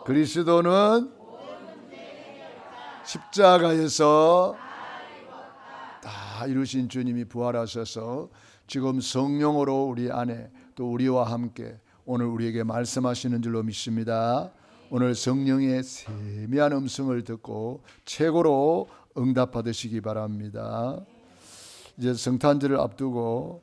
그리스도는 십자가에서 다 이루신 주님이 부활하셔서 지금 성령으로 우리 안에 또 우리와 함께 오늘 우리에게 말씀하시는 줄로 믿습니다. 오늘 성령의 세미한 음성을 듣고 최고로 응답받으시기 바랍니다. 이제 성탄절을 앞두고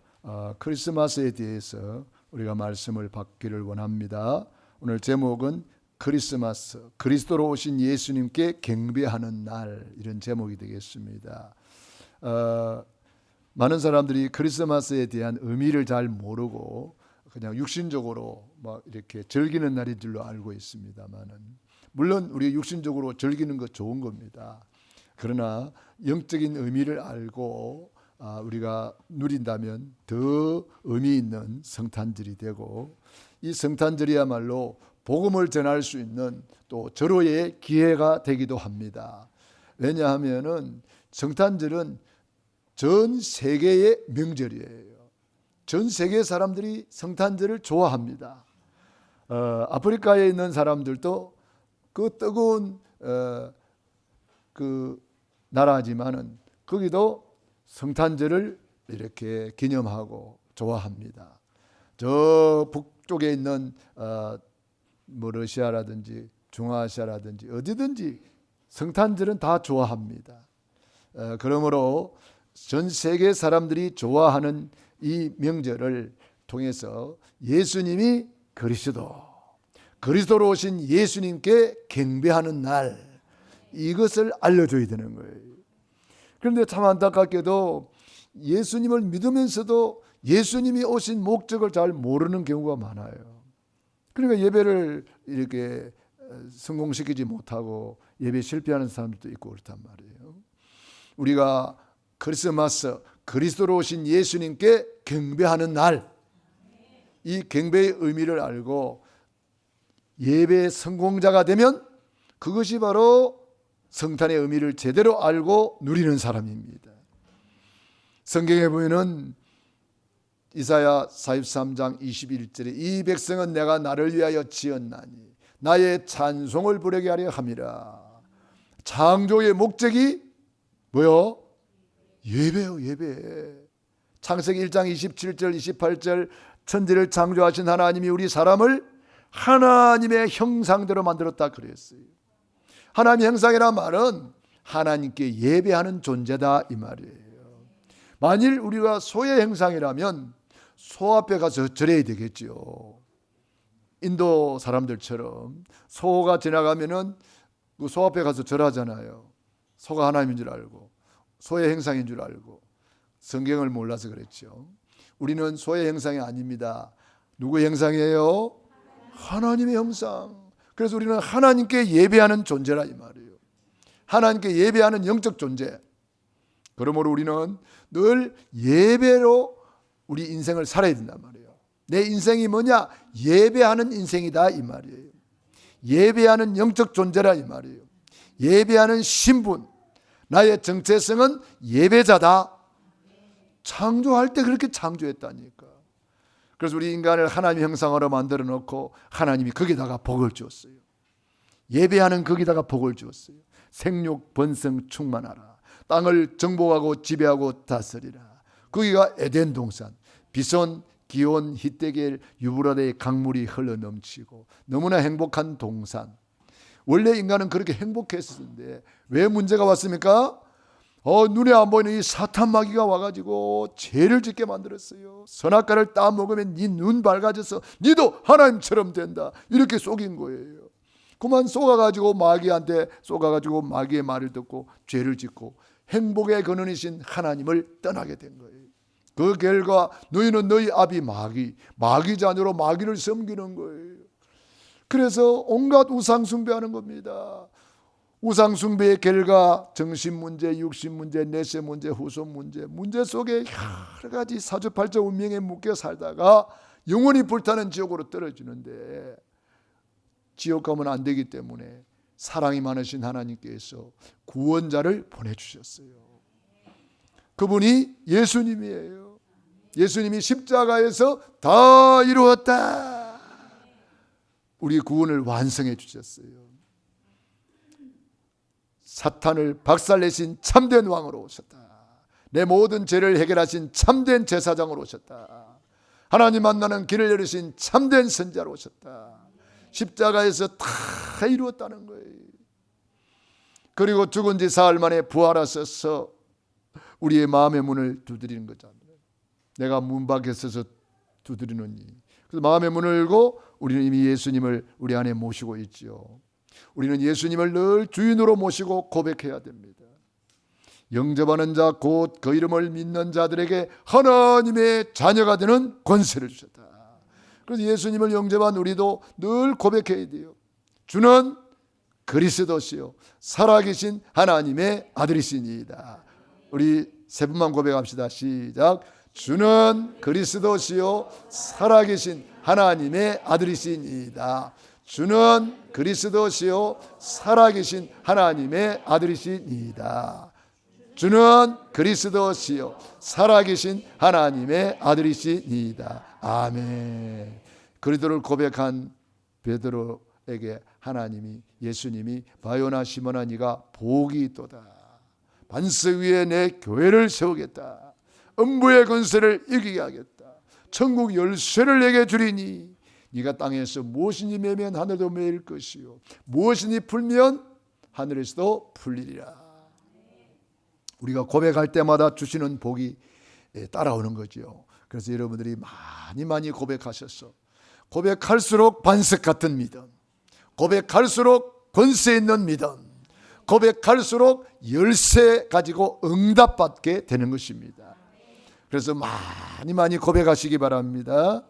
크리스마스에 대해서 우리가 말씀을 받기를 원합니다. 오늘 제목은 크리스마스, 그리스도로 오신 예수님께 경배하는 날, 이런 제목이 되겠습니다. 많은 사람들이 크리스마스에 대한 의미를 잘 모르고 그냥 육신적으로 막 이렇게 즐기는 날인 줄로 알고 있습니다만은, 물론 우리 육신적으로 즐기는 거 좋은 겁니다. 그러나 영적인 의미를 알고 우리가 누린다면 더 의미 있는 성탄절이 되고, 이 성탄절이야말로 복음을 전할 수 있는 또 절호의 기회가 되기도 합니다. 왜냐하면은 성탄절은 전 세계의 명절이에요. 전 세계 사람들이 성탄절을 좋아합니다. 아프리카에 있는 사람들도 그 뜨거운 그 나라지만은 거기도 성탄절을 이렇게 기념하고 좋아합니다. 저 북쪽에 있는 러시아라든지 중앙아시아라든지 어디든지 성탄절은 다 좋아합니다. 그러므로 전 세계 사람들이 좋아하는 이 명절을 통해서 예수님이 그리스도로 오신 예수님께 경배하는 날, 이것을 알려줘야 되는 거예요. 그런데 참 안타깝게도 예수님을 믿으면서도 예수님이 오신 목적을 잘 모르는 경우가 많아요. 그러니까 예배를 이렇게 성공시키지 못하고 예배 실패하는 사람들도 있고 그렇단 말이에요. 우리가 크리스마스, 그리스도로 오신 예수님께 경배하는 날, 이 경배의 의미를 알고 예배의 성공자가 되면 그것이 바로 성탄의 의미를 제대로 알고 누리는 사람입니다. 성경에 보면은 이사야 43장 21절에 이 백성은 내가 나를 위하여 지었나니 나의 찬송을 부르게 하려 함이라. 창조의 목적이 뭐요? 예배요, 예배. 창세기 1장 27절 28절 천지를 창조하신 하나님이 우리 사람을 하나님의 형상대로 만들었다 그랬어요. 하나님의 형상이란 말은 하나님께 예배하는 존재다 이 말이에요. 만일 우리가 소의 형상이라면 소 앞에 가서 절해야 되겠죠. 인도 사람들처럼 소가 지나가면은 그 소 앞에 가서 절하잖아요. 소가 하나님인 줄 알고, 소의 형상인 줄 알고. 성경을 몰라서 그랬죠. 우리는 소의 형상이 아닙니다. 누구의 형상이에요? 하나님의 형상. 그래서 우리는 하나님께 예배하는 존재라 이 말이에요. 하나님께 예배하는 영적 존재. 그러므로 우리는 늘 예배로 우리 인생을 살아야 된단 말이에요. 내 인생이 뭐냐? 예배하는 인생이다 이 말이에요. 예배하는 영적 존재라 이 말이에요. 예배하는 신분, 나의 정체성은 예배자다. 창조할 때 그렇게 창조했다니까. 그래서 우리 인간을 하나님의 형상으로 만들어 놓고 하나님이 거기다가 복을 주었어요. 예배하는 거기다가 복을 주었어요. 생육 번성 충만하라. 땅을 정복하고 지배하고 다스리라. 거기가 에덴 동산. 비손, 기온, 히데겔, 유브라데의 강물이 흘러넘치고 너무나 행복한 동산. 원래 인간은 그렇게 행복했었는데 왜 문제가 왔습니까? 눈에 안 보이는 이 사탄 마귀가 와가지고 죄를 짓게 만들었어요. 선악과를 따먹으면 네 눈 밝아져서 네도 하나님처럼 된다, 이렇게 속인 거예요. 그만 속아가지고 마귀한테 속아가지고 마귀의 말을 듣고 죄를 짓고 행복의 근원이신 하나님을 떠나게 된 거예요. 그 결과 너희는 너희 아비 마귀 자녀로 마귀를 섬기는 거예요. 그래서 온갖 우상 숭배하는 겁니다. 우상 숭배의 결과 정신 문제, 육신 문제, 내세 문제, 후손 문제 속에 여러 가지 사주팔자 운명에 묶여 살다가 영원히 불타는 지옥으로 떨어지는데, 지옥 가면 안 되기 때문에 사랑이 많으신 하나님께서 구원자를 보내주셨어요. 그분이 예수님이에요. 예수님이 십자가에서 다 이루었다. 우리 구원을 완성해 주셨어요. 사탄을 박살내신 참된 왕으로 오셨다. 내 모든 죄를 해결하신 참된 제사장으로 오셨다. 하나님 만나는 길을 열으신 참된 선자로 오셨다. 십자가에서 다 이루었다는 거예요. 그리고 죽은 지 사흘 만에 부활하셔서 우리의 마음의 문을 두드리는 거잖아요. 내가 문 밖에 서서 두드리노니. 그래서 마음의 문을 열고 우리는 이미 예수님을 우리 안에 모시고 있지요. 우리는 예수님을 늘 주인으로 모시고 고백해야 됩니다. 영접하는 자 곧 그 이름을 믿는 자들에게 하나님의 자녀가 되는 권세를 주셨다. 그래서 예수님을 영접한 우리도 늘 고백해야 돼요. 주는 그리스도시요 살아계신 하나님의 아들이시니이다. 우리 세 분만 고백합시다. 시작. 주는 그리스도시요 살아계신 하나님의 아들이시니이다. 주는 그리스도시요 살아계신 하나님의 아들이시니이다. 주는 그리스도시요 살아계신 하나님의 아들이시니이다. 아멘. 그리스도를 고백한 베드로에게 하나님이 예수님이 바요나 시몬아 네가 복이 있도다. 반석 위에 내 교회를 세우겠다. 음부의 권세를 이기게 하겠다. 천국 열쇠를 내게 주리니 네가 땅에서 무엇이니 매면 하늘도 매일 것이요 무엇이니 풀면 하늘에서도 풀리리라. 우리가 고백할 때마다 주시는 복이 따라오는 거죠. 그래서 여러분들이 많이 고백하셔서 고백할수록 반석 같은 믿음, 고백할수록 권세 있는 믿음, 고백할수록 열쇠 가지고 응답받게 되는 것입니다. 그래서 많이 고백하시기 바랍니다.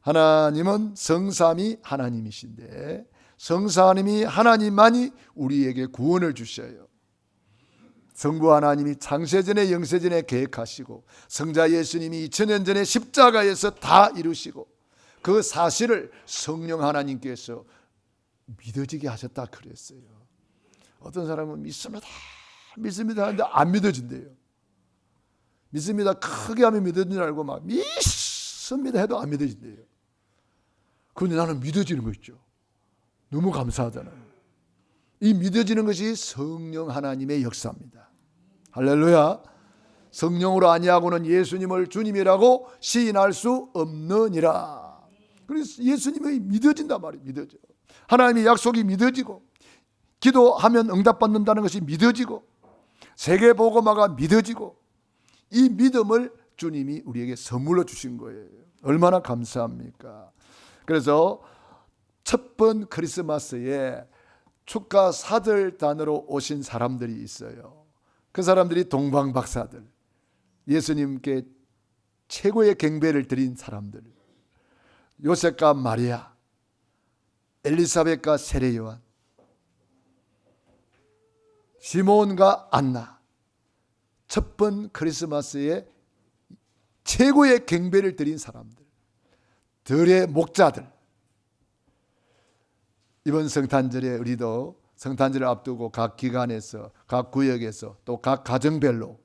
하나님은 성삼위 하나님이신데 성삼위 하나님만이 우리에게 구원을 주셔요. 성부 하나님이 창세전에 영세전에 계획하시고 성자 예수님이 2000년 전에 십자가에서 다 이루시고 그 사실을 성령 하나님께서 믿어지게 하셨다 그랬어요. 어떤 사람은 믿습니다 하는데 안 믿어진대요. 믿습니다 크게 하면 믿어지는 줄 알고 막 믿습니다 해도 안 믿어진대요. 그런데 나는 믿어지는 거 있죠. 너무 감사하잖아요. 이 믿어지는 것이 성령 하나님의 역사입니다. 할렐루야. 성령으로 아니하고는 예수님을 주님이라고 시인할 수 없느니라. 그래서 예수님이 믿어진단 말이에요. 믿어져. 하나님의 약속이 믿어지고 기도하면 응답받는다는 것이 믿어지고 세계복음화가 믿어지고 이 믿음을 주님이 우리에게 선물로 주신 거예요. 얼마나 감사합니까? 그래서 첫 번 크리스마스에 축가 사절단으로 오신 사람들이 있어요. 그 사람들이 동방박사들, 예수님께 최고의 경배를 드린 사람들, 요셉과 마리아, 엘리사벳과 세례요한, 시몬과 안나, 첫 번 크리스마스에 최고의 경배를 드린 사람들, 들의 목자들. 이번 성탄절에 우리도 성탄절을 앞두고 각 기관에서 각 구역에서 또 각 가정별로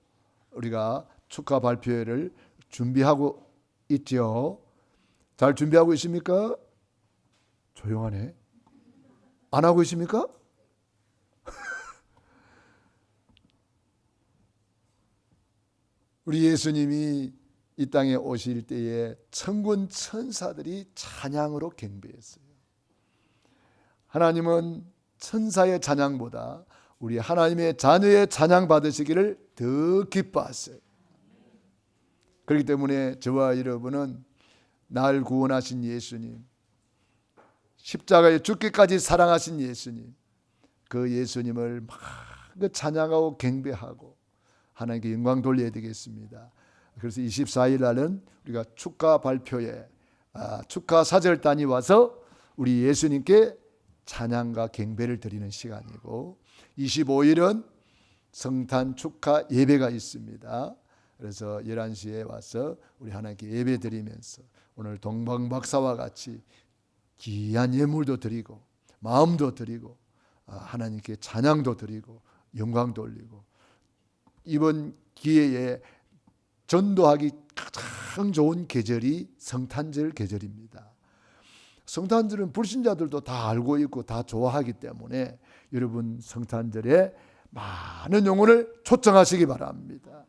우리가 축하 발표회를 준비하고 있죠. 잘 준비하고 있습니까? 조용하네. 안 하고 있습니까? 우리 예수님이 이 땅에 오실 때에 천군 천사들이 찬양으로 경배했어요. 하나님은 천사의 찬양보다 우리 하나님의 자녀의 찬양 받으시기를 더 기뻐하세요. 그렇기 때문에 저와 여러분은 날 구원하신 예수님, 십자가에 죽기까지 사랑하신 예수님, 그 예수님을 막 찬양하고 경배하고 하나님께 영광 돌려야 되겠습니다. 그래서 24일 날은 우리가 축가 발표회, 축가 사절단이 와서 우리 예수님께 찬양과 경배를 드리는 시간이고 25일은 성탄 축하 예배가 있습니다. 그래서 11시에 와서 우리 하나님께 예배 드리면서 오늘 동방박사와 같이 귀한 예물도 드리고 마음도 드리고 하나님께 찬양도 드리고 영광 돌리고 이번 기회에 전도하기 가장 좋은 계절이 성탄절 계절입니다. 성탄절은 불신자들도 다 알고 있고 다 좋아하기 때문에 여러분 성탄절에 많은 영혼을 초청하시기 바랍니다.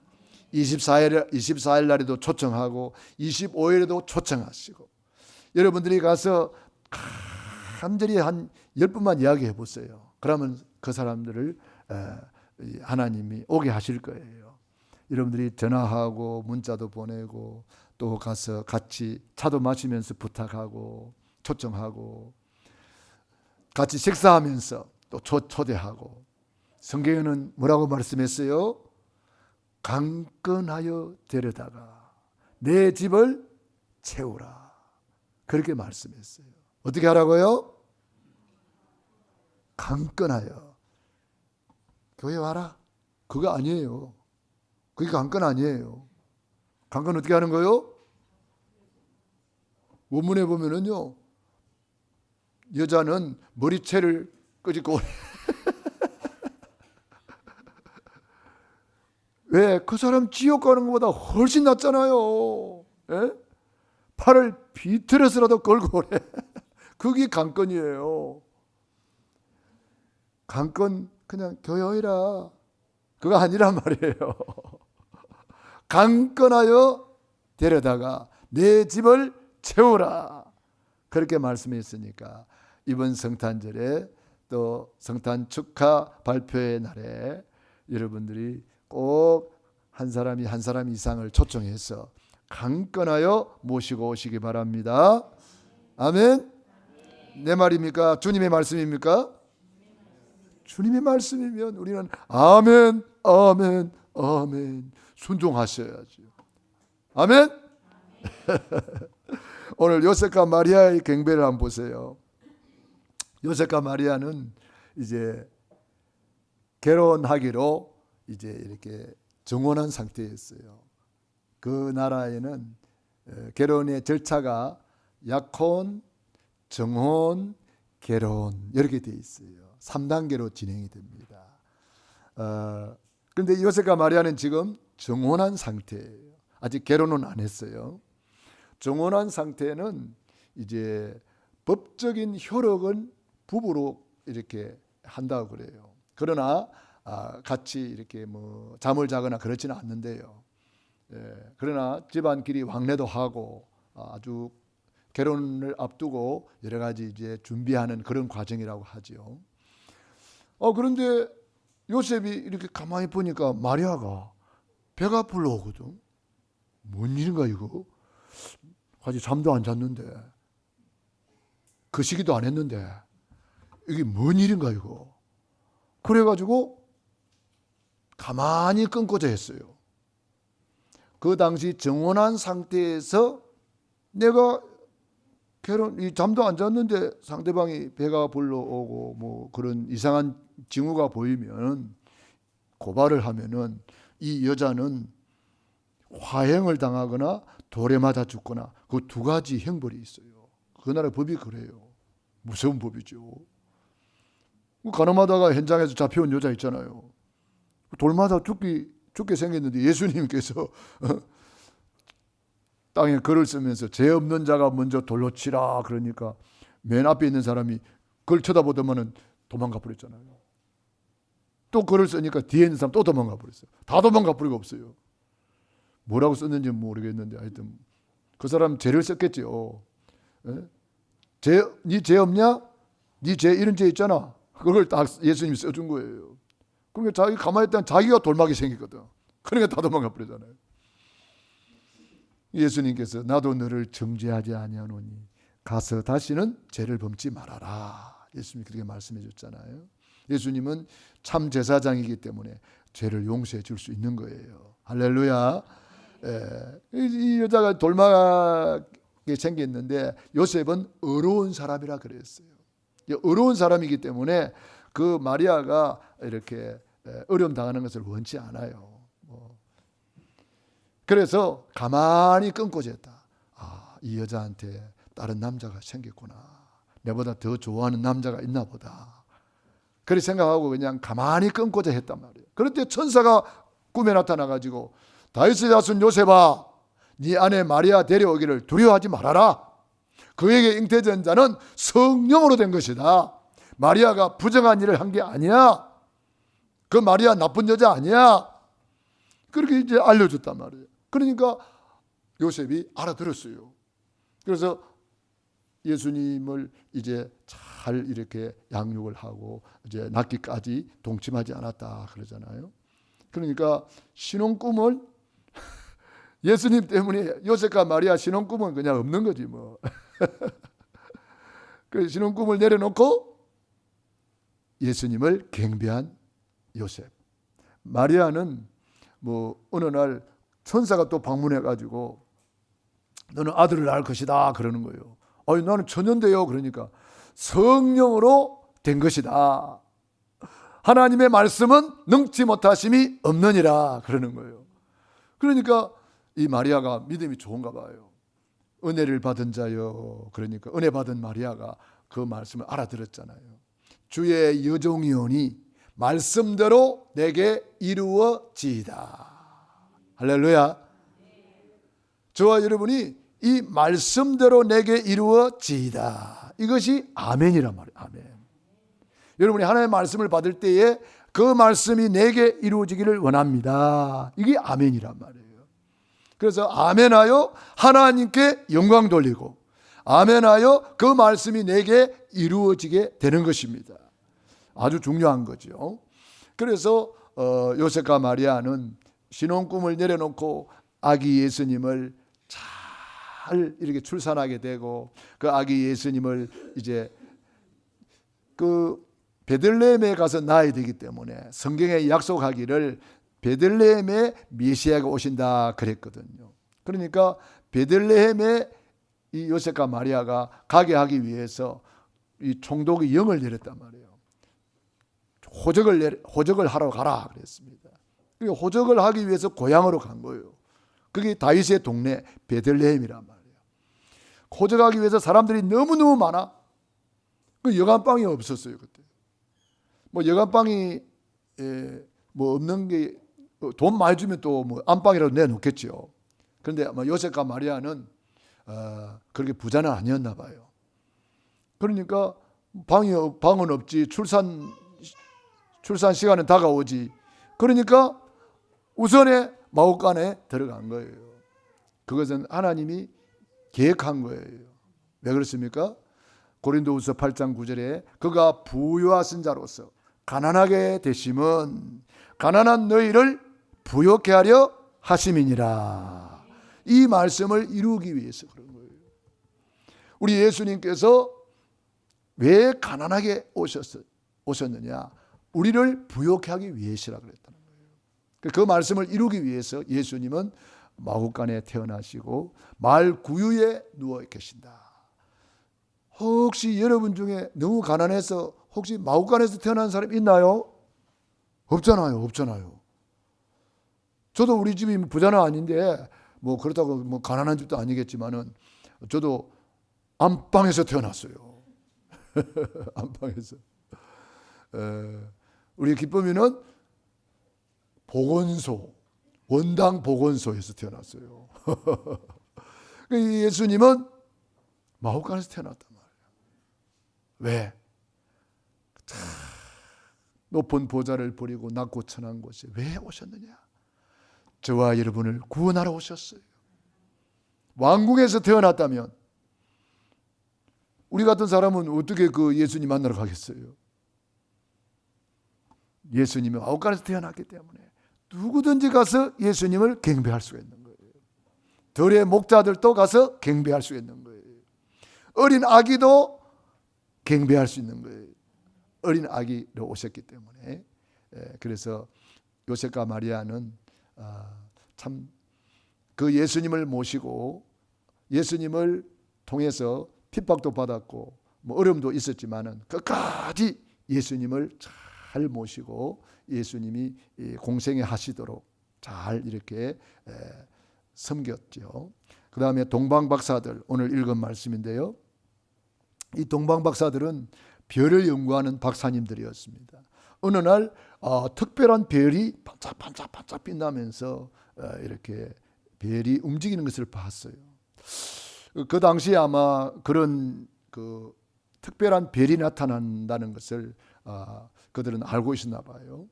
24일 날에도 초청하고 25일에도 초청하시고 여러분들이 가서 간절히 한 10분만 이야기해 보세요. 그러면 그 사람들을 하나님이 오게 하실 거예요. 여러분들이 전화하고 문자도 보내고 또 가서 같이 차도 마시면서 부탁하고 초청하고 같이 식사하면서 또 초대하고 성경에는 뭐라고 말씀했어요? 강건하여 데려다가 내 집을 채우라. 그렇게 말씀했어요. 어떻게 하라고요? 강건하여. 교회 와라. 그거 아니에요. 그게 강건 아니에요. 강건 어떻게 하는 거요? 원문에 보면은요, 여자는 머리채를 끄집고 왜? 그 사람 지옥 가는 것보다 훨씬 낫잖아요. 예? 팔을 비틀어서라도 걸고 오래. 그게 강건이에요. 강건 그냥 교회 오이라. 그거 아니란 말이에요. 강건하여 데려다가 내 집을 채우라. 그렇게 말씀했으니까 이번 성탄절에 또 성탄 축하 발표의 날에 여러분들이 꼭 한 사람이 이상을 초청해서 강건하여 모시고 오시기 바랍니다. 아멘. 내 말입니까? 주님의 말씀입니까? 주님의 말씀이면 우리는 아멘, 아멘, 아멘 순종하셔야죠. 아멘. 오늘 요셉과 마리아의 경배를 한번 보세요. 요셉과 마리아는 이제 결혼하기로 이제 이렇게 정혼한 상태였어요. 그 나라에는 결혼의 절차가 약혼, 정혼, 결혼 이렇게 돼 있어요. 3단계로 진행이 됩니다. 그런데 요셉과 마리아는 지금 정혼한 상태예요. 아직 결혼은 안 했어요. 정혼한 상태는 이제 법적인 효력은 부부로 이렇게 한다고 그래요. 그러나 같이 이렇게 뭐 잠을 자거나 그렇지는 않는데요. 그러나 집안끼리 왕래도 하고 아주 결혼을 앞두고 여러 가지 이제 준비하는 그런 과정이라고 하죠. 그런데 요셉이 이렇게 가만히 보니까 마리아가 배가 불러오거든. 뭔 일인가 이거? 아직 잠도 안 잤는데 그 시기도 안 했는데 이게 뭔 일인가 이거? 그래가지고 가만히 끊고자 했어요. 그 당시 정혼한 상태에서 내가 잠도 안 잤는데 상대방이 배가 불러오고 뭐 그런 이상한 징후가 보이면 고발을 하면은 이 여자는 화형을 당하거나 돌에 맞아 죽거나 그 두 가지 형벌이 있어요. 그 나라 법이 그래요. 무서운 법이죠. 가늠하다가 현장에서 잡혀온 여자 있잖아요. 돌 맞아 죽게 생겼는데 예수님께서 땅에 글을 쓰면서 죄 없는 자가 먼저 돌로 치라 그러니까 맨 앞에 있는 사람이 그걸 쳐다보더만은 도망가 버렸잖아요. 또 글을 쓰니까 뒤에 있는 사람 또 도망가 버렸어요. 다 도망가 버리고 없어요. 뭐라고 썼는지 모르겠는데 하여튼 그 사람 죄를 썼겠죠. 네 죄 없냐? 네 죄 이런 죄 있잖아. 그걸 딱 예수님이 써준 거예요. 그러니까 자기 가만히 있다가 자기가 돌막이 생기거든. 그러니까 다 도망가 버리잖아요. 예수님께서 나도 너를 정죄하지 아니하노니 가서 다시는 죄를 범지 말아라. 예수님이 그렇게 말씀해 줬잖아요. 예수님은 참 제사장이기 때문에 죄를 용서해 줄 수 있는 거예요. 할렐루야. 이 여자가 돌막이 생겼는데 요셉은 어려운 사람이라 그랬어요. 어려운 사람이기 때문에 그 마리아가 이렇게 어려움 당하는 것을 원치 않아요. 그래서 가만히 끊고자 했다. 이 여자한테 다른 남자가 생겼구나. 내보다 더 좋아하는 남자가 있나 보다. 그렇게 생각하고 그냥 가만히 끊고자 했단 말이에요. 그럴 때 천사가 꿈에 나타나가지고 다윗의 자손 요셉아, 네 아내 마리아 데려오기를 두려워하지 말아라. 그에게 잉태된 자는 성령으로 된 것이다. 마리아가 부정한 일을 한 게 아니야. 그 마리아 나쁜 여자 아니야. 그렇게 이제 알려줬단 말이에요. 그러니까 요셉이 알아들었어요. 그래서 예수님을 이제 잘 이렇게 양육을 하고 이제 낳기까지 동침하지 않았다 그러잖아요. 그러니까 신혼꿈을 예수님 때문에 요셉과 마리아 신혼꿈은 그냥 없는 거지 뭐. 그 신혼꿈을 내려놓고 예수님을 경배한 요셉. 마리아는 뭐 어느 날 천사가 또 방문해 가지고 너는 아들을 낳을 것이다 그러는 거예요. 아니 나는 처녀인데요. 그러니까 성령으로 된 것이다. 하나님의 말씀은 능치 못하심이 없느니라 그러는 거예요. 그러니까 이 마리아가 믿음이 좋은가 봐요. 은혜를 받은 자요. 그러니까 은혜 받은 마리아가 그 말씀을 알아들었잖아요. 주의 여종이오니 말씀대로 내게 이루어지이다. 할렐루야. 저와 여러분이 이 말씀대로 내게 이루어지이다. 이것이 아멘이란 말이에요. 아멘. 여러분이 하나님의 말씀을 받을 때에 그 말씀이 내게 이루어지기를 원합니다. 이게 아멘이란 말이에요. 그래서 아멘하여 하나님께 영광 돌리고 아멘하여 그 말씀이 내게 이루어지게 되는 것입니다. 아주 중요한 거죠. 그래서 요셉과 마리아는 신혼꿈을 내려놓고 아기 예수님을 잘 이렇게 출산하게 되고 그 아기 예수님을 이제 그 베들레헴에 가서 낳아야 되기 때문에 성경에 약속하기를 베들레헴에 메시아가 오신다 그랬거든요. 그러니까 베들레헴에 이 요셉과 마리아가 가게 하기 위해서 이 총독이 영을 내렸단 말이에요. 호적을 하러 가라 그랬습니다. 호적을 하기 위해서 고향으로 간 거예요. 그게 다윗의 동네 베들레헴이란 말이에요. 호적하기 위해서 사람들이 너무너무 많아. 그 여간방이 없었어요 그때. 뭐 여간방이 뭐 없는 게 돈 많이 주면 또 뭐 안방이라도 내놓겠죠. 그런데 아마 요셉과 마리아는 그렇게 부자는 아니었나 봐요. 그러니까 방은 없지. 출산 시간은 다가오지. 그러니까 우선에 마구간에 들어간 거예요. 그것은 하나님이 계획한 거예요. 왜 그렇습니까? 고린도후서 8장 9절에 그가 부유하신 자로서 가난하게 되심은 가난한 너희를 부욕케 하려 하심이니라. 이 말씀을 이루기 위해서 그런 거예요. 우리 예수님께서 왜 가난하게 오셨느냐? 우리를 부욕케 하기 위해서라 그랬다는 거예요. 그 말씀을 이루기 위해서 예수님은 마구간에 태어나시고 말 구유에 누워 계신다. 혹시 여러분 중에 너무 가난해서 혹시 마구간에서 태어난 사람 있나요? 없잖아요. 저도 우리 집이 부자는 아닌데 뭐 그렇다고 뭐 가난한 집도 아니겠지만은 저도 안방에서 태어났어요. 안방에서. 우리 기쁨이는 보건소, 원당 보건소에서 태어났어요. 예수님은 마구간에서 태어났단 말이에요. 왜? 높은 보좌를 버리고 낮고 천한 곳에 왜 오셨느냐? 저와 여러분을 구원하러 오셨어요. 왕궁에서 태어났다면 우리 같은 사람은 어떻게 그 예수님 만나러 가겠어요? 예수님이 마구간에서 태어났기 때문에 누구든지 가서 예수님을 경배할 수가 있는 거예요. 들의 목자들도 가서 경배할 수 있는 거예요. 어린 아기도 경배할 수 있는 거예요. 어린 아기로 오셨기 때문에. 그래서 요셉과 마리아는 참 그 예수님을 모시고 예수님을 통해서 핍박도 받았고 뭐 어려움도 있었지만은 끝까지 예수님을 잘 모시고 예수님이 공생애 하시도록 잘 이렇게 섬겼죠. 그 다음에 동방박사들, 오늘 읽은 말씀인데요. 이 동방박사들은 별을 연구하는 박사님들이었습니다. 어느 날 특별한 별이 반짝반짝 빛나면서 이렇게 별이 움직이는 것을 봤어요. 그 당시에 아마 그런 그 특별한 별이 나타난다는 것을 그들은 알고 있었나 봐요.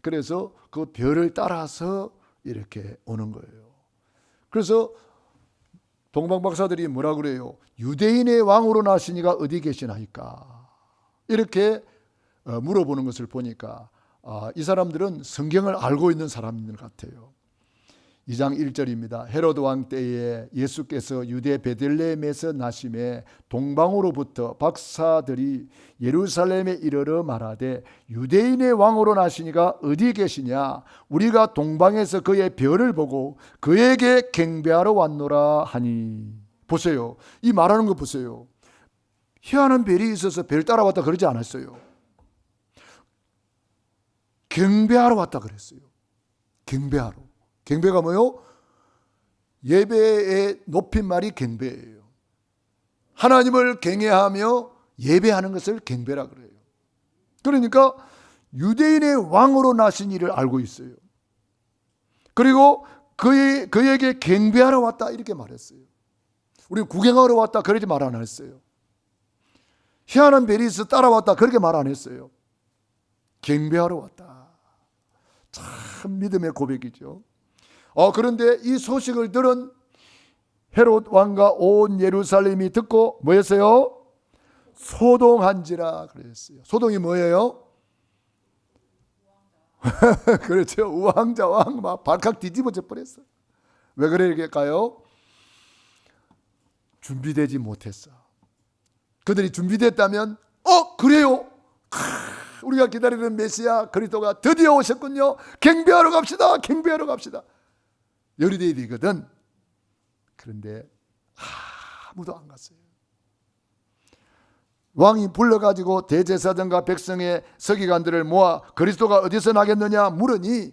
그래서 그 별을 따라서 이렇게 오는 거예요. 그래서 동방 박사들이 뭐라 그래요? 유대인의 왕으로 나시니가 어디 계시나이까? 이렇게 물어보는 것을 보니까 이 사람들은 성경을 알고 있는 사람들 같아요. 2장 1절입니다. 헤로드 왕 때에 예수께서 유대 베들레헴에서 나심에 동방으로부터 박사들이 예루살렘에 이르러 말하되 유대인의 왕으로 나시니가 어디 계시냐? 우리가 동방에서 그의 별을 보고 그에게 경배하러 왔노라 하니. 보세요. 이 말하는 거 보세요. 희한한 별이 있어서 별 따라왔다 그러지 않았어요. 경배하러 왔다 그랬어요. 경배하러. 경배가 뭐요? 예배의 높임말이 경배예요. 하나님을 경외하며 예배하는 것을 경배라 그래요. 그러니까 유대인의 왕으로 나신 이를 알고 있어요. 그리고 그에게 경배하러 왔다 이렇게 말했어요. 우리 구경하러 왔다 그렇게 말 안 했어요. 희한한 별이 있어 따라왔다 그렇게 말 안 했어요. 경배하러 왔다. 참 믿음의 고백이죠. 그런데 이 소식을 들은 헤롯 왕과 온 예루살렘이 듣고 뭐였어요? 소동한지라 그랬어요. 소동이 뭐예요? 그렇죠. 우왕좌 왕 막 발칵 뒤집어져 버렸어요. 왜 그럴까요? 준비되지 못했어. 그들이 준비됐다면 그래요. 우리가 기다리는 메시아 그리스도가 드디어 오셨군요. 경배하러 갑시다. 경배하러 갑시다. 열이 되거든. 그런데 아무도 안 갔어요. 왕이 불러가지고 대제사장과 백성의 서기관들을 모아 그리스도가 어디서 나겠느냐 물으니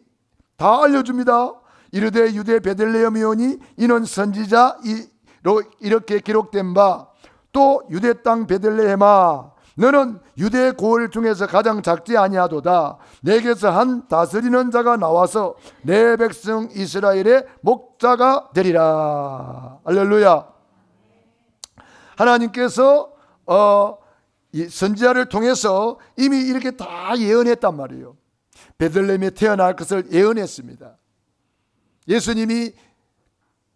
다 알려줍니다. 이르되 유대 베들레헴이오니 이는 선지자로 이렇게 기록된 바 또 유대 땅 베들레헴아 너는 유대 고을 중에서 가장 작지 아니하도다. 내게서 한 다스리는 자가 나와서 내 백성 이스라엘의 목자가 되리라. 할렐루야. 하나님께서 이 선지자를 통해서 이미 이렇게 다 예언했단 말이에요. 베들레헴에 태어날 것을 예언했습니다. 예수님이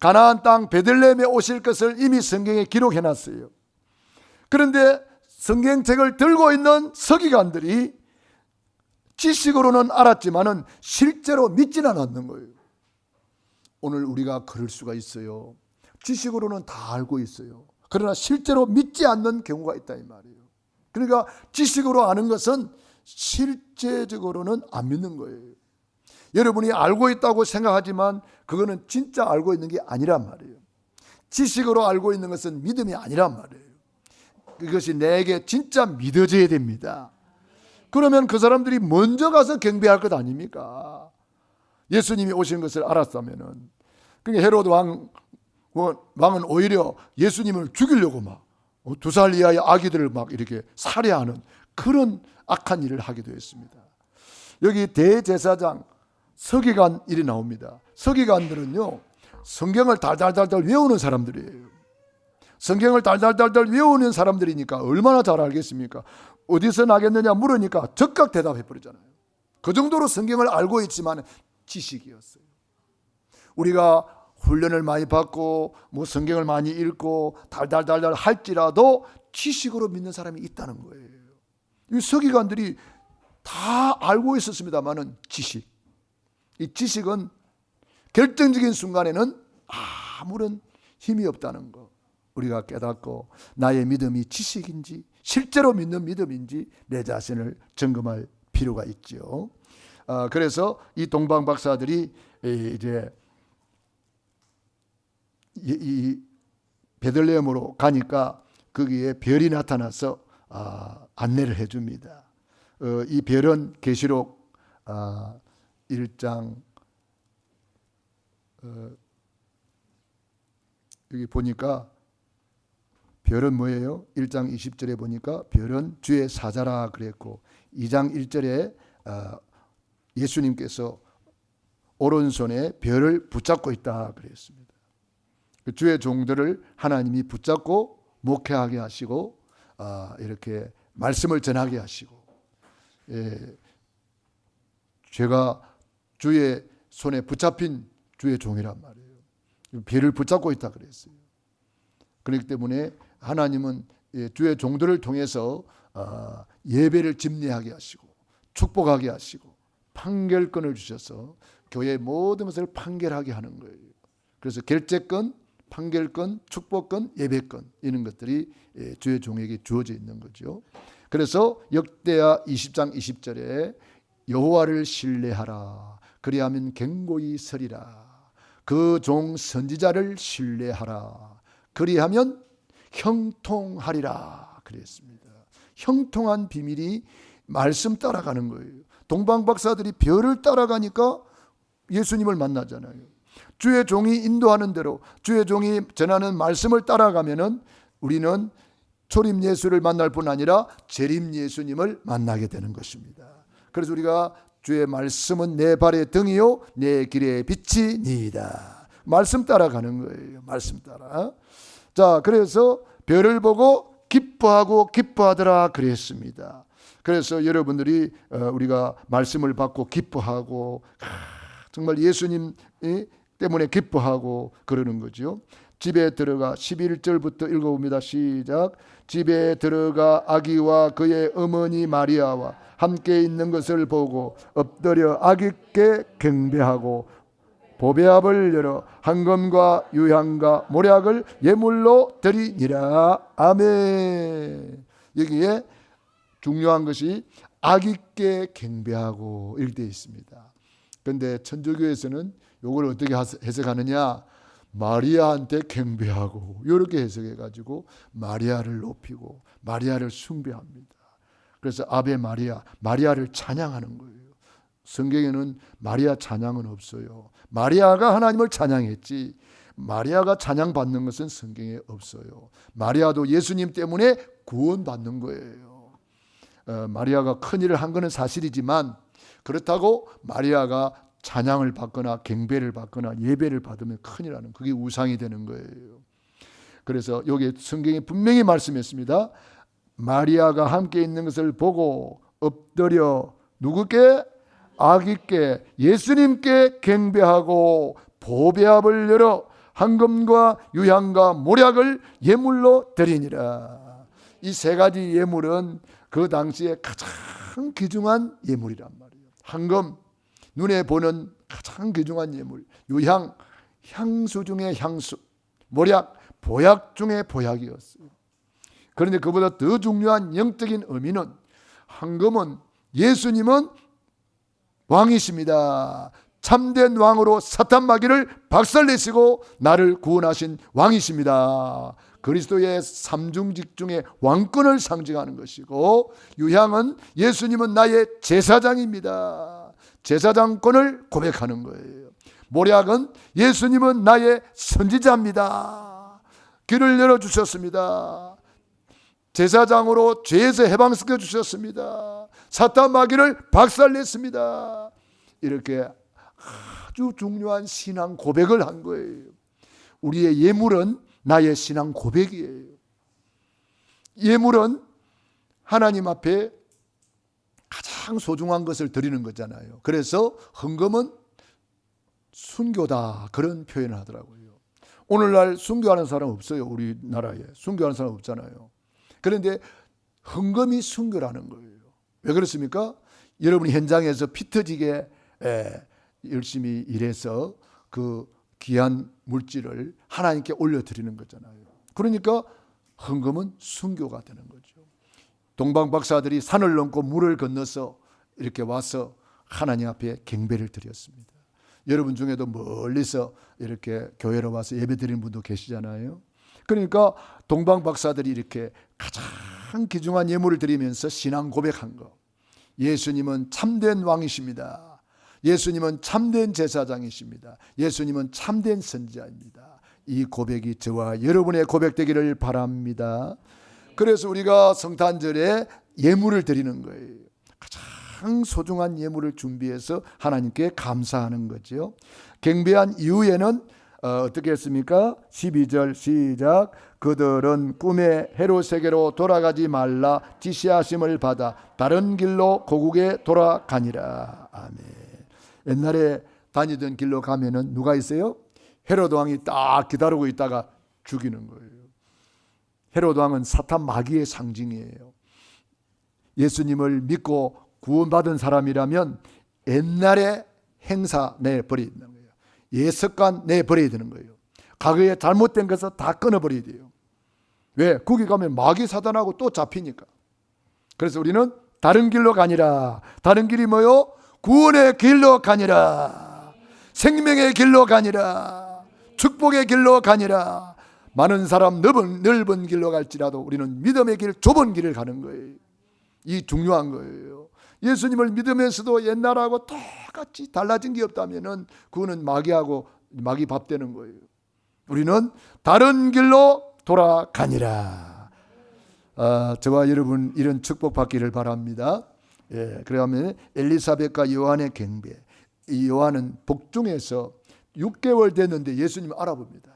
가나안 땅 베들레헴에 오실 것을 이미 성경에 기록해놨어요. 그런데 성경책을 들고 있는 서기관들이 지식으로는 알았지만은 실제로 믿지는 않는 거예요. 오늘 우리가 그럴 수가 있어요. 지식으로는 다 알고 있어요. 그러나 실제로 믿지 않는 경우가 있다 이 말이에요. 그러니까 지식으로 아는 것은 실제적으로는 안 믿는 거예요. 여러분이 알고 있다고 생각하지만 그거는 진짜 알고 있는 게 아니란 말이에요. 지식으로 알고 있는 것은 믿음이 아니란 말이에요. 이것이 내게 진짜 믿어져야 됩니다. 그러면 그 사람들이 먼저 가서 경배할 것 아닙니까? 예수님이 오신 것을 알았다면은. 그러니까 헤로드 왕은 오히려 예수님을 죽이려고 막 2살 이하의 아기들을 막 이렇게 살해하는 그런 악한 일을 하기도 했습니다. 여기 대제사장 서기관 일이 나옵니다. 서기관들은요 성경을 달달달달 외우는 사람들이에요. 성경을 달달달달 외우는 사람들이니까 얼마나 잘 알겠습니까? 어디서 나겠느냐 물으니까 즉각 대답해 버리잖아요. 그 정도로 성경을 알고 있지만 지식이었어요. 우리가 훈련을 많이 받고 뭐 성경을 많이 읽고 달달달달 할지라도 지식으로 믿는 사람이 있다는 거예요. 이 서기관들이 다 알고 있었습니다만은 이 지식은 결정적인 순간에는 아무런 힘이 없다는 거 우리가 깨닫고 나의 믿음이 지식인지 실제로 믿는 믿음인지 내 자신을 점검할 필요가 있죠. 그래서 이 동방 박사들이 이제 이 베들레헴으로 가니까 거기에 별이 나타나서 안내를 해줍니다. 이 별은 계시록 1장 여기 보니까 별은 뭐예요? 1장 20절에 보니까 별은 주의 사자라 그랬고 2장 1절에 예수님께서 오른손에 별을 붙잡고 있다 그랬습니다. 그 주의 종들을 하나님이 붙잡고 목회하게 하시고 이렇게 말씀을 전하게 하시고, 제가 주의 손에 붙잡힌 주의 종이란 말이에요. 배를 붙잡고 있다 그랬어요. 그렇기 때문에 하나님은 주의 종들을 통해서 예배를 집례하게 하시고 축복하게 하시고 판결권을 주셔서 교회의 모든 것을 판결하게 하는 거예요. 그래서 결재권, 판결권, 축복권, 예배권, 이런 것들이 주의 종에게 주어져 있는 거죠. 그래서 역대하 20장 20절에 여호와를 신뢰하라, 그리하면 견고히 서리라. 그 종 선지자를 신뢰하라, 그리하면 형통하리라 그랬습니다. 형통한 비밀이 말씀 따라가는 거예요. 동방박사들이 별을 따라가니까 예수님을 만나잖아요. 주의 종이 인도하는 대로, 주의 종이 전하는 말씀을 따라가면은 우리는 초림 예수를 만날 뿐 아니라 재림 예수님을 만나게 되는 것입니다. 그래서 우리가 주의 말씀은 내 발의 등이요 내 길의 빛이니이다. 말씀 따라가는 거예요. 말씀 따라. 자, 그래서 별을 보고 기뻐하고 기뻐하더라 그랬습니다. 그래서 여러분들이 우리가 말씀을 받고 기뻐하고 정말 예수님 때문에 기뻐하고 그러는 거죠. 집에 들어가 11절부터 읽어봅니다. 시작. 집에 들어가 아기와 그의 어머니 마리아와 함께 있는 것을 보고 엎드려 아기께 경배하고 보배압을 열어 황금과 유향과 모략을 예물로 드리니라. 아멘. 여기에 중요한 것이 아기께 경배하고 이렇게 되어 있습니다. 그런데 천주교에서는 이걸 어떻게 해석하느냐, 마리아한테 경배하고 이렇게 해석해가지고 마리아를 높이고 마리아를 숭배합니다. 그래서 아베 마리아, 마리아를 찬양하는 거예요. 성경에는 마리아 찬양은 없어요. 마리아가 하나님을 찬양했지 마리아가 찬양받는 것은 성경에 없어요. 마리아도 예수님 때문에 구원받는 거예요. 마리아가 큰일을 한 것은 사실이지만 그렇다고 마리아가 찬양을 받거나 경배를 받거나 예배를 받으면 큰일 나는, 그게 우상이 되는 거예요. 그래서 여기 성경에 분명히 말씀했습니다. 마리아가 함께 있는 것을 보고 엎드려 누구께? 아기께, 예수님께 경배하고 보배압을 열어 황금과 유향과 모략을 예물로 드리니라. 이 세 가지 예물은 그 당시에 가장 귀중한 예물이란 말이에요. 황금, 눈에 보는 가장 귀중한 예물, 유향, 향수 중에 향수, 모략, 보약 중에 보약이었어요. 그런데 그보다 더 중요한 영적인 의미는, 황금은 예수님은 왕이십니다. 참된 왕으로 사탄 마귀를 박살내시고 나를 구원하신 왕이십니다. 그리스도의 삼중직 중에 왕권을 상징하는 것이고, 유향은 예수님은 나의 제사장입니다. 제사장권을 고백하는 거예요. 모략은 예수님은 나의 선지자입니다. 길을 열어주셨습니다. 제사장으로 죄에서 해방시켜 주셨습니다. 사탄 마귀를 박살냈습니다. 이렇게 아주 중요한 신앙 고백을 한 거예요. 우리의 예물은 나의 신앙 고백이에요. 예물은 하나님 앞에 가장 소중한 것을 드리는 거잖아요. 그래서 헌금은 순교다, 그런 표현을 하더라고요. 오늘날 순교하는 사람 없어요. 우리나라에 순교하는 사람 없잖아요. 그런데 헌금이 순교라는 거예요. 왜 그렇습니까? 여러분이 현장에서 피 터지게 열심히 일해서 그 귀한 물질을 하나님께 올려드리는 거잖아요. 그러니까 헌금은 순교가 되는 거죠. 동방박사들이 산을 넘고 물을 건너서 이렇게 와서 하나님 앞에 경배를 드렸습니다. 여러분 중에도 멀리서 이렇게 교회로 와서 예배 드리는 분도 계시잖아요. 그러니까 동방박사들이 이렇게 가장 귀중한 예물을 드리면서 신앙 고백한 거, 예수님은 참된 왕이십니다. 예수님은 참된 제사장이십니다. 예수님은 참된 선지자입니다. 이 고백이 저와 여러분의 고백되기를 바랍니다. 그래서 우리가 성탄절에 예물을 드리는 거예요. 가장 소중한 예물을 준비해서 하나님께 감사하는 거죠. 경배한 이후에는 어떻게 했습니까? 12절 시작. 그들은 꿈에 헤롯에게로 돌아가지 말라 지시하심을 받아 다른 길로 고국에 돌아가니라. 아멘. 옛날에 다니던 길로 가면은 누가 있어요? 헤롯 왕이 딱 기다리고 있다가 죽이는 거예요. 헤롯 왕은 사탄 마귀의 상징이에요. 예수님을 믿고 구원받은 사람이라면 옛날에 행사 내버려야 되는 거예요. 예습관 내버려야 되는 거예요. 과거에 잘못된 것을 다 끊어버려야 돼요. 왜? 거기 가면 마귀 사단하고 또 잡히니까. 그래서 우리는 다른 길로 가니라. 다른 길이 뭐요? 구원의 길로 가니라. 생명의 길로 가니라. 축복의 길로 가니라. 많은 사람 넓은 길로 갈지라도 우리는 믿음의 길, 좁은 길을 가는 거예요. 이 중요한 거예요. 예수님을 믿으면서도 옛날하고 똑같이 달라진 게 없다면은 그거는 마귀 밥 되는 거예요. 우리는 다른 길로 돌아가니라. 저와 여러분 이런 축복 받기를 바랍니다. 예, 그러면 엘리사벳과 요한의 경배. 이 요한은 복중에서 6개월 됐는데 예수님을 알아봅니다.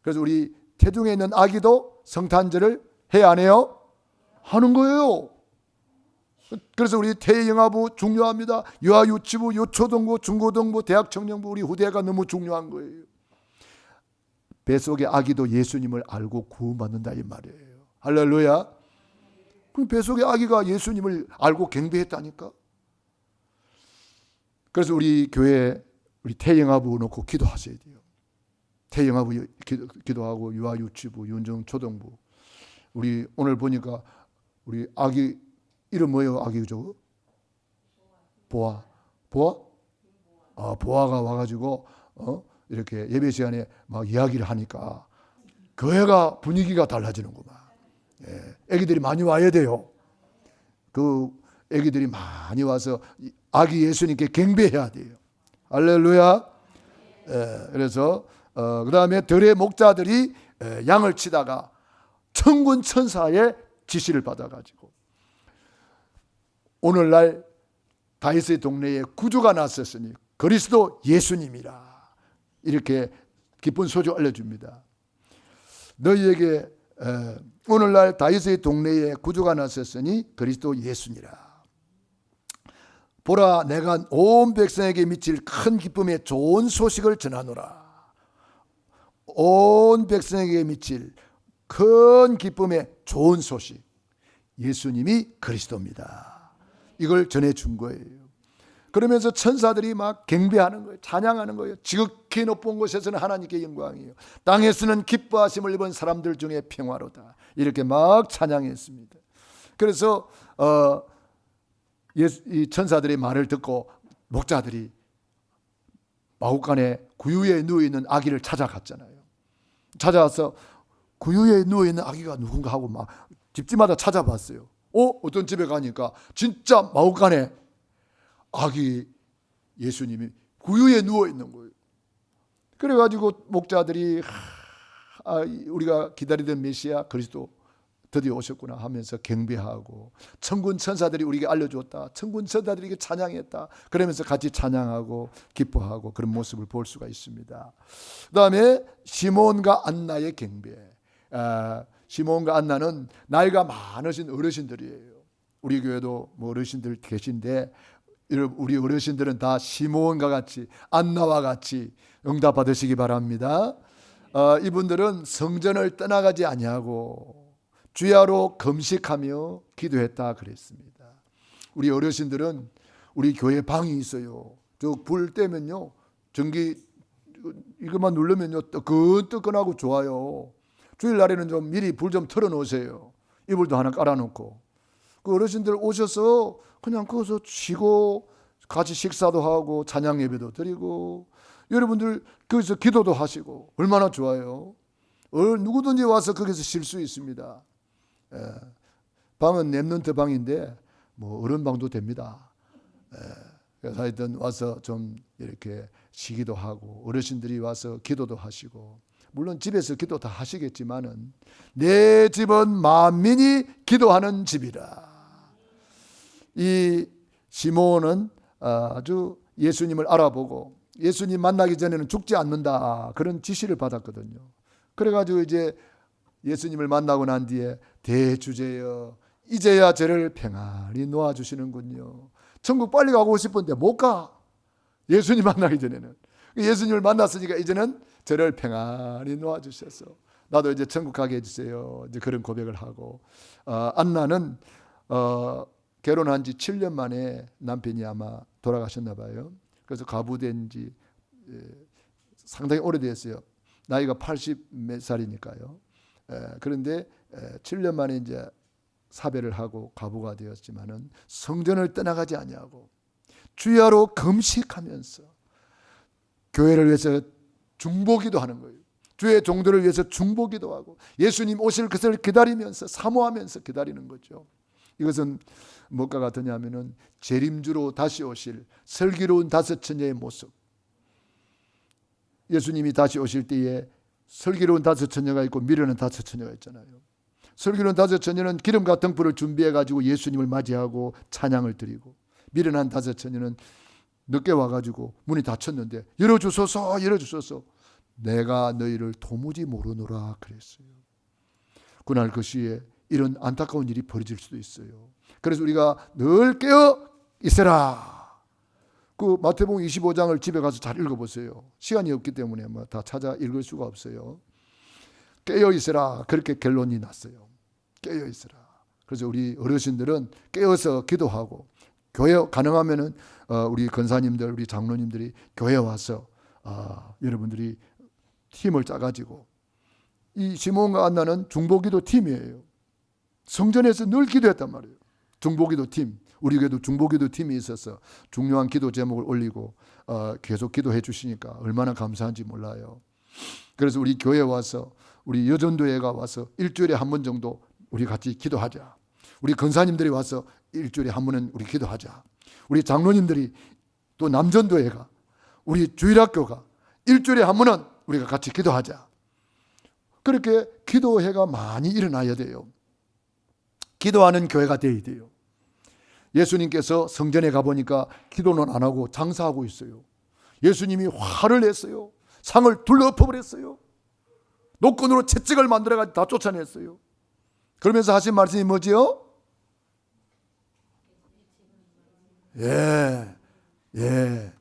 그래서 우리 태중에 있는 아기도 성탄절을 해야 안 해요? 하는 거예요. 그래서 우리 태영아부 중요합니다. 유아유치부, 유초등부, 중고등부, 대학청년부 우리 후대가 너무 중요한 거예요. 뱃속의 아기도 예수님을 알고 구원받는다 이 말이에요. 할렐루야. 그럼 뱃속의 아기가 예수님을 알고 경배했다니까. 그래서 우리 교회 우리 태영아부 놓고 기도하셔야 돼요. 태영아부 기도하고 유아유치부, 윤정초등부. 우리 오늘 보니까 우리 아기 이름 뭐예요? 아기죠? 보아. 보아가 와가지고 이렇게 예배 시간에 막 이야기를 하니까 교회가 분위기가 달라지는구만. 예, 애기들이 많이 와야 돼요. 그 애기들이 많이 와서 아기 예수님께 경배해야 돼요. 할렐루야. 예, 그래서 그 다음에 들의 목자들이 양을 치다가 천군 천사의 지시를 받아가지고 오늘날 다윗의 동네에 구주가 났었으니 그리스도 예수님이라 이렇게 기쁜 소식 알려줍니다. 너희에게 오늘날 다윗의 동네에 구주가 났었으니 그리스도 예수니라. 보라 내가 온 백성에게 미칠 큰 기쁨의 좋은 소식을 전하노라. 온 백성에게 미칠 큰 기쁨의 좋은 소식. 예수님이 그리스도입니다. 이걸 전해준 거예요. 그러면서 천사들이 막 경배하는 거예요. 찬양하는 거예요. 지극히 높은 곳에서는 하나님께 영광이요 땅에서는 기뻐하심을 입은 사람들 중에 평화로다. 이렇게 막 찬양했습니다. 그래서 이 천사들의 말을 듣고 목자들이 마구간에 구유에 누워있는 아기를 찾아갔잖아요. 찾아와서 구유에 누워있는 아기가 누군가 하고 막 집집마다 찾아봤어요. 어떤 집에 가니까 진짜 마구간에 아기 예수님이 구유에 누워있는 거예요. 그래가지고 목자들이 우리가 기다리던 메시아 그리스도 드디어 오셨구나 하면서 경배하고 천군 천사들이 우리에게 알려줬다. 천군 천사들에게 찬양했다. 그러면서 같이 찬양하고 기뻐하고 그런 모습을 볼 수가 있습니다. 그 다음에 시몬과 안나의 경배. 시몬과 안나는 나이가 많으신 어르신들이에요. 우리 교회도 뭐 어르신들 계신데 우리 어르신들은 다 시몬과 같이 안나와 같이 응답 받으시기 바랍니다. 이분들은 성전을 떠나가지 아니하고 주야로 금식하며 기도했다 그랬습니다. 우리 어르신들은 우리 교회 방이 있어요. 저 불 때면요 전기 이것만 누르면요 뜨끈뜨끈하고 좋아요. 주일날에는 좀 미리 불 좀 틀어 놓으세요. 이불도 하나 깔아놓고 그 어르신들 오셔서 그냥 거기서 쉬고 같이 식사도 하고 찬양 예배도 드리고 여러분들 거기서 기도도 하시고 얼마나 좋아요. 누구든지 와서 거기서 쉴 수 있습니다. 방은 랩넌트 방인데 뭐 어른 방도 됩니다. 그래서 하여튼 와서 좀 이렇게 쉬기도 하고 어르신들이 와서 기도도 하시고 물론 집에서 기도 다 하시겠지만은 내 집은 만민이 기도하는 집이라. 이 시몬은 아주 예수님을 알아보고 예수님 만나기 전에는 죽지 않는다, 그런 지시를 받았거든요. 그래가지고 이제 예수님을 만나고 난 뒤에 대주제여 이제야 저를 평안히 놓아주시는군요. 천국 빨리 가고 싶은데 못 가. 예수님 만나기 전에는. 예수님을 만났으니까 이제는 저를 평안히 놓아주셔서 나도 이제 천국 가게 해주세요. 이제 그런 고백을 하고, 안나는 결혼한 지 7년 만에 남편이 아마 돌아가셨나 봐요. 그래서 가부된 지 상당히 오래됐어요. 나이가 80 몇 살이니까요. 그런데 7년 만에 이제 사별을 하고 가부가 되었지만은 성전을 떠나가지 아니하고 주야로 금식하면서 교회를 위해서 중보기도 하는 거예요. 주의 종들을 위해서 중보기도 하고 예수님 오실 것을 기다리면서 사모하면서 기다리는 거죠. 이것은 무엇과 같으냐면은 재림주로 다시 오실 슬기로운 다섯 처녀의 모습. 예수님이 다시 오실 때에 슬기로운 다섯 처녀가 있고 미련한 다섯 처녀가 있잖아요. 슬기로운 다섯 처녀는 기름과 등불을 준비해 가지고 예수님을 맞이하고 찬양을 드리고, 미련한 다섯 처녀는 늦게 와가지고 문이 닫혔는데 열어주소서 열어주소서 내가 너희를 도무지 모르노라 그랬어요. 그날 그 시에 이런 안타까운 일이 벌어질 수도 있어요. 그래서 우리가 늘 깨어 있어라. 그 마태복음 25장을 집에 가서 잘 읽어보세요. 시간이 없기 때문에 뭐 다 찾아 읽을 수가 없어요. 깨어 있어라, 그렇게 결론이 났어요. 깨어 있어라. 그래서 우리 어르신들은 깨어서 기도하고, 교회 가능하면은 우리 권사님들, 우리 장로님들이 교회 와서 여러분들이 팀을 짜가지고, 이 시몬과 안나는 중보기도 팀이에요. 성전에서 늘 기도했단 말이에요. 중보기도 팀. 우리 교회도 중보기도 팀이 있어서 중요한 기도 제목을 올리고 계속 기도해 주시니까 얼마나 감사한지 몰라요. 그래서 우리 교회에 와서, 우리 여전도회가 와서 일주일에 한 번 정도 우리 같이 기도하자. 우리 권사님들이 와서 일주일에 한 번은 우리 기도하자. 우리 장로님들이, 또 남전도회가, 우리 주일학교가 일주일에 한 번은 우리가 같이 기도하자. 그렇게 기도회가 많이 일어나야 돼요. 기도하는 교회가 되어야 돼요. 예수님께서 성전에 가보니까 기도는 안 하고 장사하고 있어요. 예수님이 화를 냈어요. 상을 둘러엎어버렸어요. 노끈으로 채찍을 만들어가지고 다 쫓아냈어요. 그러면서 하신 말씀이 뭐지요? 예.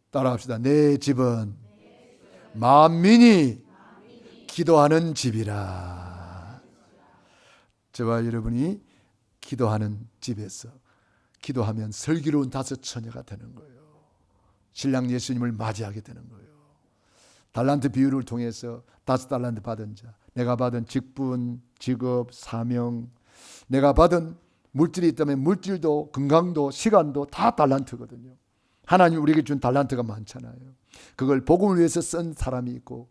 따라합시다. 내 집은 만민이 기도하는 집이라. 저와 여러분이 기도하는 집에서 기도하면 슬기로운 다섯 처녀가 되는 거예요. 신랑 예수님을 맞이하게 되는 거예요. 달란트 비유를 통해서 5달란트 받은 자, 내가 받은 직분, 직업, 사명, 내가 받은 물질이 있다면 물질도, 건강도, 시간도 다 달란트거든요. 하나님 우리에게 준 달란트가 많잖아요. 그걸 복음을 위해서 쓴 사람이 있고,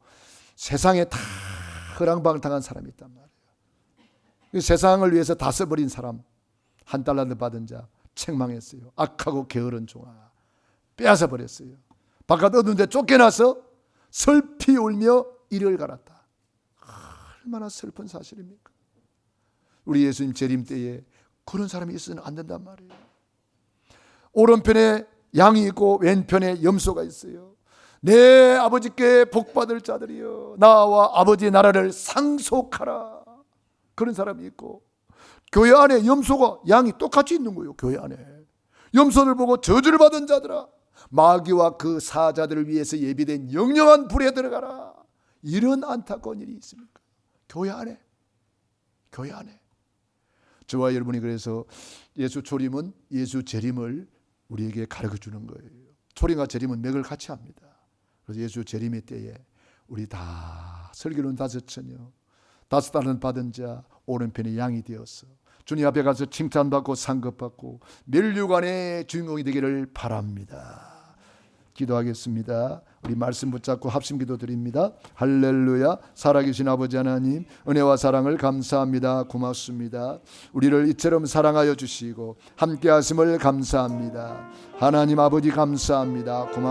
세상에 다 허랑방탕한 사람이 있단 말이에요. 세상을 위해서 다 써버린 사람, 1달란트 받은 자 책망했어요. 악하고 게으른 종아, 빼앗아 버렸어요. 바깥 어두운데 쫓겨나서 슬피 울며 이를 갈았다. 얼마나 슬픈 사실입니까? 우리 예수님 재림 때에 그런 사람이 있어서는 안 된단 말이에요. 오른편에 양이 있고 왼편에 염소가 있어요. 내 아버지께 복받을 자들이여 나와 아버지의 나라를 상속하라. 그런 사람이 있고, 교회 안에 염소가 양이 똑같이 있는 거예요. 교회 안에 염소를 보고 저주를 받은 자들아, 마귀와 그 사자들을 위해서 예비된 영영한 불에 들어가라. 이런 안타까운 일이 있습니까? 교회 안에. 저와 여러분이 그래서 예수 초림은 예수 재림을 우리에게 가르쳐 주는 거예요. 초림과 재림은 맥을 같이 합니다. 그래서 예수 재림의 때에 우리 다 슬기로운 다섯 처녀, 5달란트 받은 자, 오른편에 양이 되어서 주님 앞에 가서 칭찬받고 상급받고 멸류관의 주인공이 되기를 바랍니다. 기도하겠습니다. 우리 말씀 붙잡고 합심기도 드립니다. 할렐루야. 살아계신 아버지 하나님, 은혜와 사랑을 감사합니다. 고맙습니다. 우리를 이처럼 사랑하여 주시고 함께 하심을 감사합니다. 하나님 아버지 감사합니다. 고맙습니다.